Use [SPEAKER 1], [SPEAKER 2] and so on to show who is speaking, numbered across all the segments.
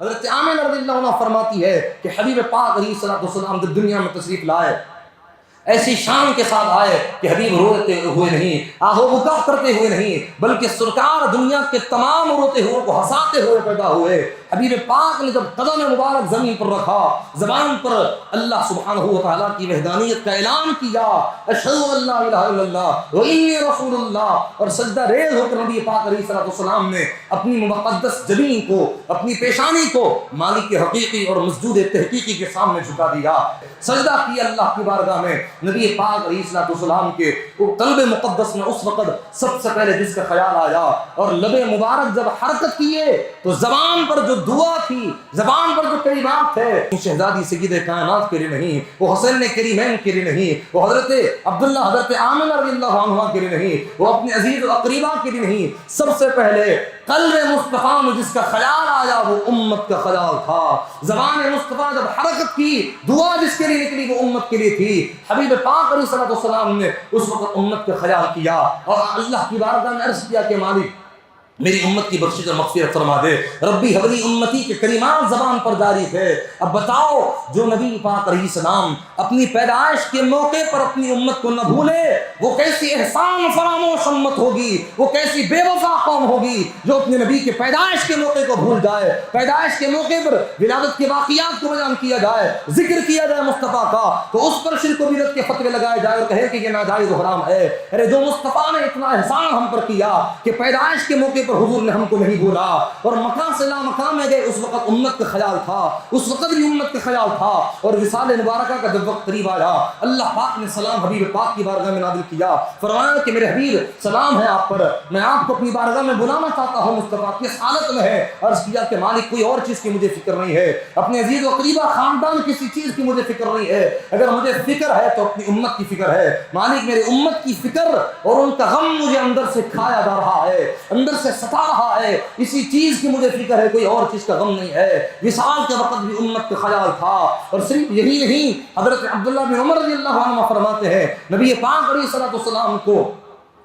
[SPEAKER 1] حضرت آمنہ رضی اللہ عنہ فرماتی ہے کہ حبیب پاک علیہ الصلوۃ والسلام جب دنیا میں تشریف لائے ایسی شان کے ساتھ آئے کہ حبیب روتے ہوئے نہیں، آہو بکا کرتے ہوئے نہیں، بلکہ سرکار دنیا کے تمام روتے ہوئے کو ہنساتے ہوئے پیدا ہوئے۔ حبیب پاک نے جب قدم مبارک زمین پر رکھا، زبان پر اللہ سبحانہ و تعالیٰ کی وحدانیت کا اعلان کیا، اشہد ان لا الہ الا اللہ و انی رسول اللہ، اور سجدہ ریز ہو کر نبی پاک علیہ الصلوۃ والسلام نے اپنی مقدس جبین کو، اپنی پیشانی کو مالک حقیقی اور مسجود تحقیقی کے سامنے جھکا دیا، سجدہ کیا اللہ کی بارگاہ میں۔ نبی پاک علیہ الصلوۃ والسلام کے قلب مقدس میں اس وقت سب سے پہلے جس کا خیال آیا، اور لب مبارک جب حرکت کیے تو زبان پر جو دعا تھی، زبان پر جو کلمات تھے، شہزادی سید کائنات کے لیے نہیں، وہ حسین کریمین کے لیے نہیں، وہ حضرت عبداللہ حضرت آمنہ رضی اللہ عنہ کے لیے نہیں، وہ اپنے عزیز و اقریبا کے لیے نہیں، سب سے پہلے قلب مصطفیٰ میں جس کا خیال آیا وہ امت کا خیال تھا۔ زبان مصطفیٰ جب حرکت کی، دعا جس کے لیے نکلی وہ امت کے لیے تھی۔ حبیب پاک علیہ الصلوۃ والسلام نے اس وقت امت کا خیال کیا اور اللہ کی بارگاہ میں عرض کیا کہ مالک میری امت کی بخشش اور مغفرت فرما دے، ربی حبلی امتی کے کلمات زبان پر جاری تھے۔ اب بتاؤ، جو نبی پاک علیہ السلام اپنی پیدائش کے موقع پر اپنی امت کو نہ بھولے، وہ کیسی احسان فراموش امت ہوگی، وہ کیسی بے وفا قوم ہوگی جو اپنے نبی کے پیدائش کے موقع کو بھول جائے، پیدائش کے موقع پر ولادت کے واقعات کو بیان کیا جائے، ذکر کیا جائے مصطفیٰ کا، تو اس پر شرک و بدعت کے فتوے لگائے جائے اور کہے کہ یہ ناجائز و حرام ہے۔ ارے جو مصطفیٰ نے اتنا احسان ہم پر کیا کہ پیدائش کے موقع پر حضور نے ہم کو نہیں بولا اور مکان سے لا مکان میں گئے، اس وقت امت کا خیال تھا، اس وقت بھی امت کا خیال تھا۔ اور وصال مبارکہ کا جب وقت قریب آیا، اللہ پاک نے سلام حبیب پاک کی بارگاہ میں نازل کیا، فرمایا کہ میرے حبیب سلام ہے آپ پر، میں آپ کو اپنی بارگاہ میں بلانا چاہتا ہوں۔ مصطفیٰ کس حالت میں ہے؟ عرض کیا کہ مالک کوئی اور چیز کی مجھے فکر نہیں ہے، اپنے عزیز و قریبہ خاندان کسی چیز کی مجھے فکر نہیں ہے، اگر مجھے فکر ہے تو اپنی امت کی فکر ہے۔ مالک میرے امت کی فکر اور ان کا غم مجھے اندر سے کھایا جا رہا ہے، اندر سے ستا رہا ہے، اسی چیز کی مجھے فکر ہے، کوئی اور چیز کا غم نہیں ہے۔ وصال کے وقت بھی امت کا خیال تھا، اور صرف یہی نہیں، حضرت عبداللہ بن عمر رضی اللہ عنہ فرماتے ہیں نبی پاک علیہ الصلوۃ والسلام کو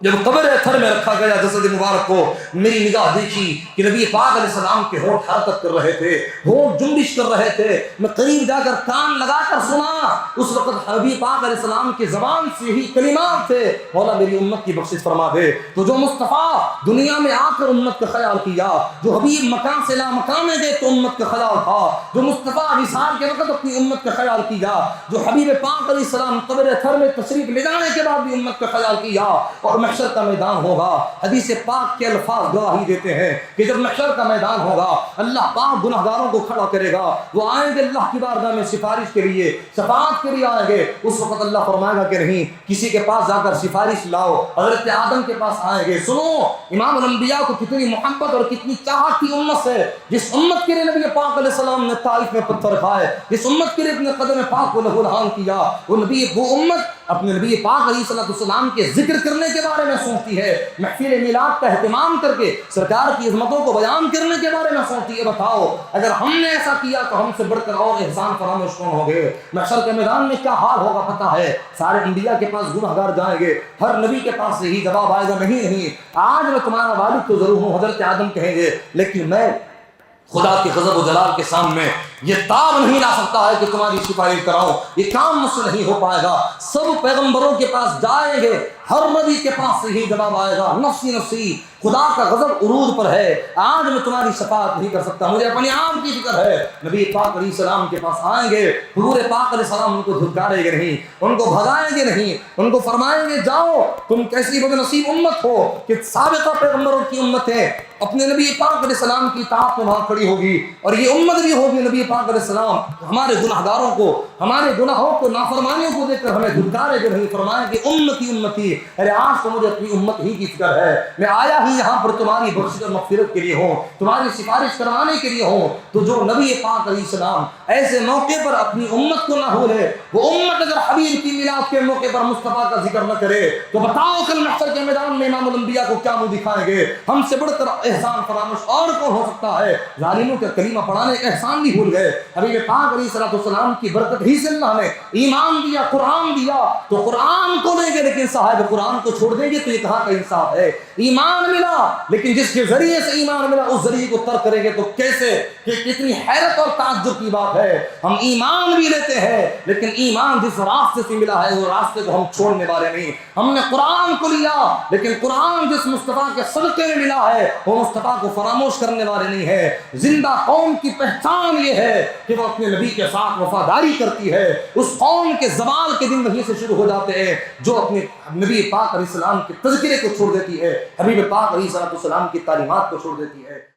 [SPEAKER 1] جب قبر اطہر میں رکھا گیا جسد مبارک کو، میری نگاہ دیکھی کہ نبی پاک علیہ السلام کے ہونٹ حرکت کر رہے تھے، ہونٹ جنبش کر رہے تھے۔ میں قریب جا کر کان لگا کر سنا، اس وقت نبی پاک علیہ السلام کی زبان سے ہی کلمات تھے، مولا میری امت کی بخشش فرما دے۔ تو جو مصطفیٰ دنیا میں آ کر امت کا خیال کیا، جو حبیب مکان سے لا مکان میں گئے تو امت کا خیال تھا، جو مصطفیٰ وصال کے وقت اپنی امت کا خیال کیا، جو حبیب پاک علیہ السلام قبر اطہر میں تشریف لے جانے کے بعد بھی امت کا خیال کیا، اور محشر کا میدان ہوگا، حدیث پاک کے الفاظ گواہی دیتے ہیں کہ جب محشر کا میدان ہوگا، اللہ پاک گناہگاروں کو کھڑا کرے گا، وہ آئیں گے اللہ کی بارگاہ میں سفارش کے لیے، شفاعت کے لیے آئیں گے۔ اس وقت اللہ فرمائے گا کہ نہیں، کسی کے پاس جا کر سفارش لاؤ، حضرت آدم کے پاس آئیں گے۔ سنو امام الانبیاء کو کتنی محبت اور کتنی چاہت تھی امت سے، جس امت کے لیے نبی پاک علیہ السلام نے طائف میں پتھر کھائے، جس امت کے لیے اپنے قدم پاک کو لہو لہان کیا، وہ امت اپنے نبی پاک علیہ السلام کے ذکر کرنے کے بارے میں سوچتی ہے، محفل میلاد کا اہتمام کر کے سرکار کی عظمتوں کو بیان کرنے کے بارے میں سوچتی ہے۔ بتاؤ اگر ہم نے ایسا کیا تو ہم سے بڑھ کر اور احسان فراموش کون ہو گئے؟ محشر کے میدان میں کیا حال ہوگا پتہ ہے؟ سارے انبیاء کے پاس گنہگار جائیں گے، ہر نبی کے پاس یہی جواب آئے گا، نہیں آج میں تمہارا والد تو ضرور ہوں، حضرت آدم کہیں گے، لیکن میں خدا کے غضب و جلال کے سامنے یہ تاب نہیں لا سکتا ہے کہ تمہاری سفارش کراؤں، یہ کام مجھ سے نہیں ہو پائے گا۔ سب پیغمبروں کے پاس جائیں گے، ہر نبی کے پاس یہی جواب آئے گا، نفسی نفسی، خدا کا غضب عروج پر ہے، آج میں تمہاری شفاعت نہیں کر سکتا، مجھے اپنے آپ کی فکر ہے۔ نبی پاک علیہ السلام کے پاس آئیں گے، حضور پاک علیہ السلام ان کو دھتکاریں گے نہیں، ان کو بھگائیں گے نہیں، ان کو فرمائیں گے جاؤ تم کیسی بد نصیب امت ہو کہ سابقہ پیغمبروں کی امت ہے، اپنے نبی پاک علیہ السلام کی اطاعت میں وہاں کھڑی ہوگی، اور یہ امت بھی ہوگی نبی پاک علیہ السلام ہمارے گناہگاروں کو، ہمارے گناہوں کو، نافرمانیوں کو دیکھ کر ہمیں دھتکارے گے نہیں، فرمائیں کہ امتی امتی، ارے آج تو مجھے اپنی امت ہی کی فکر ہے، میں آیا ہی یہاں پر تمہاری بخشش اور مغفرت کے لیے ہوں، تمہاری سفارش کروانے کے لیے ہوں۔ تو جو نبی پاک علیہ السلام ایسے موقع پر اپنی امت کو نہ بھولے، وہ امت اگر حبیب کی میلاد کے موقع پر مصطفیٰ کا ذکر نہ کرے تو بتاؤ کل محشر کے میدان میں امام الانبیاء کو کیا منہ دکھائیں گے؟ ہم سے بڑھ کر احسان فراموش اور کون ہو سکتا ہے؟ ظالموں کا کلمہ پڑھانے کا احسان بھی بھول گئے۔ حبیب پاک علیہ السلام کی برکت ہی سے اللہ نے ایمان دیا، قرآن دیا، تو قرآن کو لیں گے لیکن صاحب قرآن کو چھوڑ دیں گے تو یہ کہاں کا انصاف ہے؟ ایمان ملا لیکن جس کے ذریعے سے ایمان ملا اس ذریعے کو ترک کریں گے تو کیسے؟ کہ کتنی حیرت اور تعجب کی بات ہے، ہم ایمان بھی لیتے ہیں لیکن ایمان جس راستے سے ملا ہے وہ راستے کو ہم چھوڑنے والے نہیں۔ ہم نے قرآن کو لیا لیکن قرآن جس مصطفیٰ کے صدقے میں ملا ہے وہ مصطفیٰ کو فراموش کرنے والے نہیں ہے۔ زندہ قوم کی پہچان یہ ہے کہ وہ اپنے نبی کے ساتھ وفاداری کرتی ہے۔ اس قوم کے زوال کے دن وہیں سے شروع ہو جاتے ہیں جو اپنے نبی پاک علیہ السلام کے تذکرے کو چھوڑ دیتی ہے، حبیب پاک علیہ السلام کی تعلیمات کو چھوڑ دیتی ہے۔